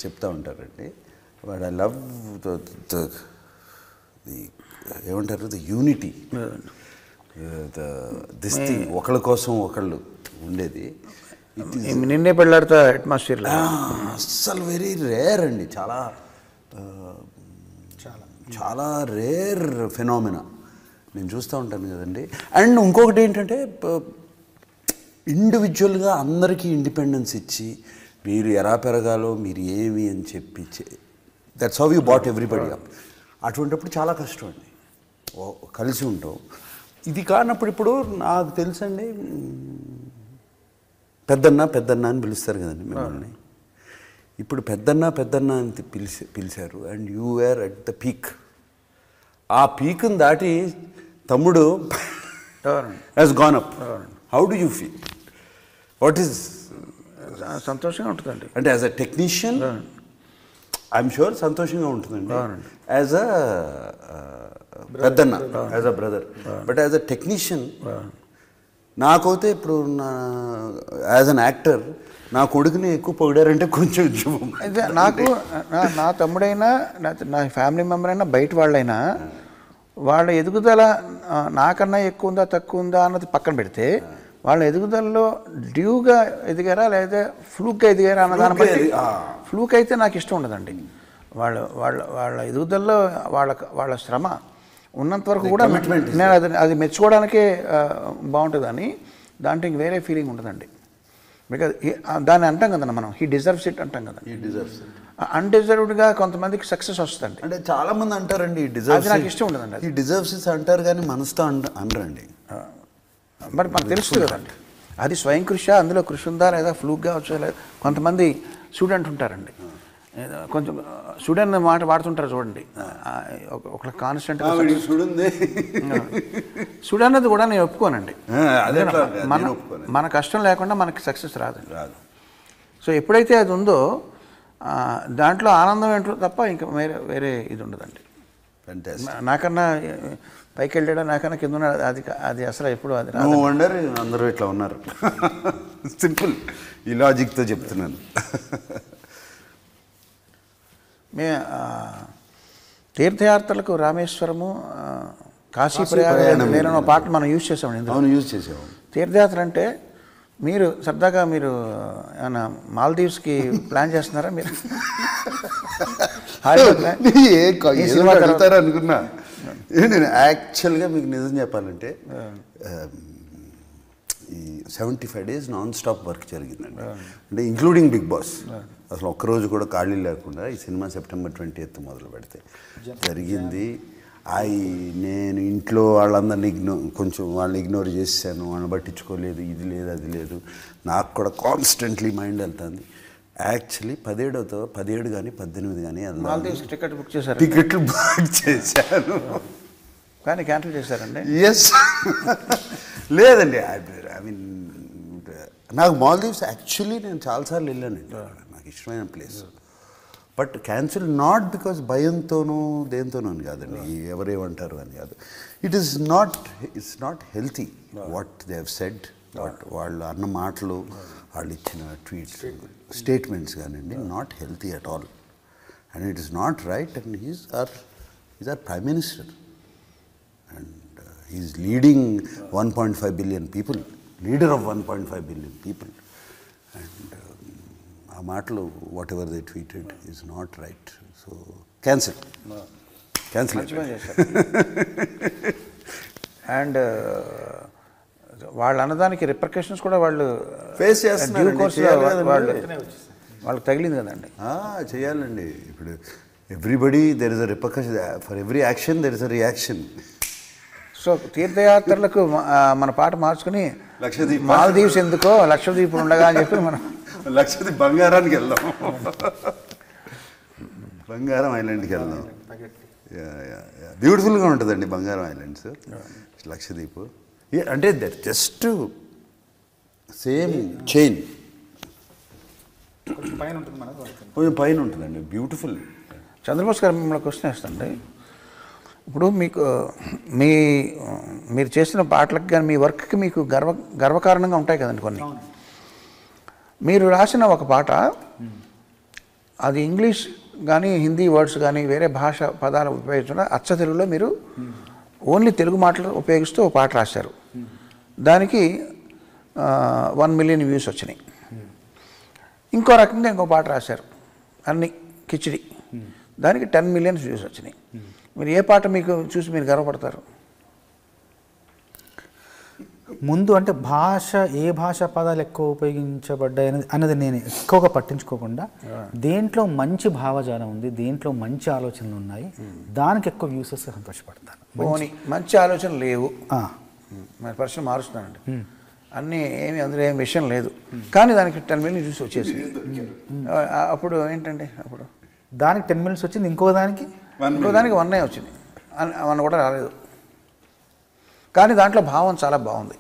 చెప్తా ఉంటారండి. But I love the ఏమంటారు, ది యూనిటీ, దిస్ థింగ్, ఒకళ్ళ కోసం ఒకళ్ళు ఉండేది. నిన్నే పెళ్ళాడుతా అట్మాస్ఫియర్ అస్సలు వెరీ రేర్ అండి, చాలా చాలా రేర్ ఫెనామినా నేను చూస్తూ ఉంటాను కదండి. అండ్ ఇంకొకటి ఏంటంటే, ఇండివిజువల్గా అందరికీ ఇండిపెండెన్స్ ఇచ్చి మీరు ఎలా పెరగాలో మీరు ఏమి అని చెప్పి, that's how you bought everybody up. అటువంటిప్పుడు చాలా కష్టం అండి కలిసి ఉంటాం. ఇది కానప్పుడు ఇప్పుడు నాకు తెలుసండి, పెద్దన్న అని పిలుస్తారు కదండి మిమ్మల్ని. ఇప్పుడు పెద్దన్న అని పిలిచారు and you were at the peak. ఆ పీక్ని దాటి తమ్ముడు has gone up. How do you feel? What is? సంతోషంగా ఉంటుందండి. అంటే as a technician I'm sure సంతోషంగా ఉంటుందండి. యాజ్ అ పెద్దన్న, as a brother. But as a technician నాకైతే ఇప్పుడు యాజ్ అన్ యాక్టర్ నా కొడుకుని ఎక్కువ పొగిడారంటే కొంచెం నాకు నా తమ్ముడైనా నా ఫ్యామిలీ మెంబర్ అయినా బయట వాళ్ళైనా వాళ్ళ ఎదుగుదల నాకన్నా ఎక్కువ ఉందా తక్కువ ఉందా అన్నది పక్కన పెడితే, వాళ్ళ ఎదుగుదలలో డ్యూగా ఎదిగారా లేదా ఫ్లూక్గా ఎదిగారా అన్న దాన్ని బట్టి, ఫ్లూక్ అయితే నాకు ఇష్టం ఉండదండి. వాళ్ళ ఎదుగుదలలో వాళ్ళ శ్రమ ఉన్నంత వరకు కూడా నేను అది మెచ్చుకోవడానికే బాగుంటుంది అని, దాంట్లో ఇంక వేరే ఫీలింగ్ ఉండదండి. బికాజ్ దాన్ని అంటాం కదన్నా మనం, హీ డిజర్వ్స్ ఇట్ అంటాం కదా. అన్డిజర్వ్డ్గా కొంతమందికి సక్సెస్ వస్తుంది. అంటే చాలా మంది అంటారండి అది నాకు ఇష్టం ఉండదండి. ఈ డిజర్వ్స్ ఇట్ అంటారు కానీ మనసుతో అనరండి. బట్ మనకు తెలుస్తుంది కదండి అది స్వయం కృషి, అందులో కృషి ఉందా లేదా ఫ్లూక్గా వచ్చా లేదా. కొంతమంది స్టూడెంట్ ఉంటారండి, కొంచెం స్టూడెంట్ మాట వాడుతుంటారు చూడండి, ఒక కాన్స్టెంట్ స్టూడెంట్ అన్నది కూడా నేను ఒప్పుకోనండి. మన కష్టం లేకుండా మనకి సక్సెస్ రాదండి. సో ఎప్పుడైతే అది ఉందో దాంట్లో ఆనందం ఏంటో తప్ప ఇంకా వేరే ఇది ఉండదండి. నాకన్నా పైకి వెళ్ళాడా నాకన్నా కింద ఉన్నాడు, అది అసలు ఎప్పుడు అది వండర్. అందరూ ఇట్లా ఉన్నారు. సింపుల్ ఈ లాజిక్తో చెప్తున్నాను. తీర్థయాత్రలకు రామేశ్వరము, కాశీ ప్రయాగం వేరే పాట మనం యూజ్ చేసామండి. అవును, యూజ్ చేసాము. తీర్థయాత్ర అంటే మీరు సరదాగా మీరు ఏమన్నా మాల్దీవ్స్కి ప్లాన్ చేస్తున్నారా? మీరు అడుగుతారా అనుకున్నా. నేను యాక్చువల్గా మీకు నిజం చెప్పాలంటే ఈ 75 days నాన్ స్టాప్ వర్క్ జరిగిందండి. అంటే ఇంక్లూడింగ్ బిగ్ బాస్. అసలు ఒక్కరోజు కూడా ఖాళీ లేకుండా ఈ సినిమా September 20th మొదలు పెడితే జరిగింది. నేను ఇంట్లో వాళ్ళందరినీ కొంచెం వాళ్ళని ఇగ్నోర్ చేశాను, వాళ్ళని పట్టించుకోలేదు, ఇది లేదు అది లేదు. నాకు కూడా కాన్స్టెంట్లీ మైండ్ వెళ్తుంది. యాక్చువల్లీ 17 కానీ 18 కానీ టికెట్ బుక్ చేశారు. టికెట్లు బుక్ చేశాను కానీ క్యాన్సిల్ చేశారండి. ఎస్ లేదండి, ఐ మీన్ నాకు మాల్దీవ్స్ యాక్చువల్లీ నేను చాలాసార్లు వెళ్ళానండి, నాకు ఇష్టమైన place. But cancel not because భయంతోనూ దేంతోనూ అని కాదండి, ఎవరేమంటారు అని కాదు. It's not healthy what they have said, వాళ్ళు అన్న మాటలు, వాళ్ళు ఇచ్చిన ట్వీట్స్, స్టేట్మెంట్స్ కానివ్వండి, not healthy at all. And it is not right. And is our prime minister and is leading 1.5 billion people, leader of 1.5 billion people. And ఆ మాటలు whatever they tweeted is not right. So cancel. And వాళ్ళు అన్నదానికి repercussions కూడా వాళ్ళు face చేస్తున్నారు. వాళ్ళకి తగిలింది కదండి. చేయాలండి. ఇప్పుడు everybody there is a repercussion, for every action there is a reaction. So తీర్థయాత్రలకు మన పాట మార్చుకుని లక్షద్వీప్, మాల్దీవ్స్ ఎందుకో లక్షద్వీప్ ఉండగా అని చెప్పి మనం లక్షద్వీప్ బంగారానికి వెళ్దాం, బంగారం ఐలాండ్కి వెళ్దాం. బ్యూటిఫుల్గా ఉంటుందండి బంగారం ఐలాండ్స్, లక్షద్వీప్. అంటే దట్ జస్ట్ సేమ్ చైన్, కొంచెం పైన ఉంటుందండి, బ్యూటిఫుల్. చంద్రబోస్ గారు మిమ్మల్ని క్వశ్చన్ వేస్తాండి. ఇప్పుడు మీరు చేసిన పాటలకు కానీ మీ వర్క్కి మీకు గర్వకారణంగా ఉంటాయి కదండి కొన్ని. మీరు రాసిన ఒక పాట అది ఇంగ్లీష్ కానీ హిందీ వర్డ్స్ కానీ వేరే భాష పదాలు ఉపయోగించకుండా అచ్చ తెలుగులో మీరు ఓన్లీ తెలుగు మాటలు ఉపయోగిస్తూ ఒక పాట రాశారు. దానికి 1 మిలియన్ వ్యూస్ వచ్చినాయి. ఇంకో రకంగా ఇంకో పాట రాశారు అన్ని కిచిడి, దానికి 10 మిలియన్ వ్యూస్ వచ్చినాయి. మీరు ఏ పాట మీకు చూసి మీరు గర్వపడతారు? ముందు అంటే ఏ భాష పదాలు ఎక్కువ ఉపయోగించబడ్డాయి అనేది నేను ఎక్కువగా పట్టించుకోకుండా దేంట్లో మంచి భావజాలం ఉంది, దేంట్లో మంచి ఆలోచనలు ఉన్నాయి, దానికి ఎక్కువ వ్యూస్ వస్తే సంతోషపడతాను. మంచి ఆలోచన లేవు, మరి ప్రశ్న మారుస్తున్నానండి. అన్నీ ఏమి అందులో ఏం విషయం లేదు, కానీ దానికి 10 మిలియన్ వ్యూస్ వచ్చేసి అప్పుడు ఏంటండి, అప్పుడు దానికి 10 మిలియన్స్ వచ్చింది, ఇంకో దానికి 1 వచ్చింది, 1 కూడా రాలేదు. కానీ దాంట్లో భావం చాలా బాగుంది.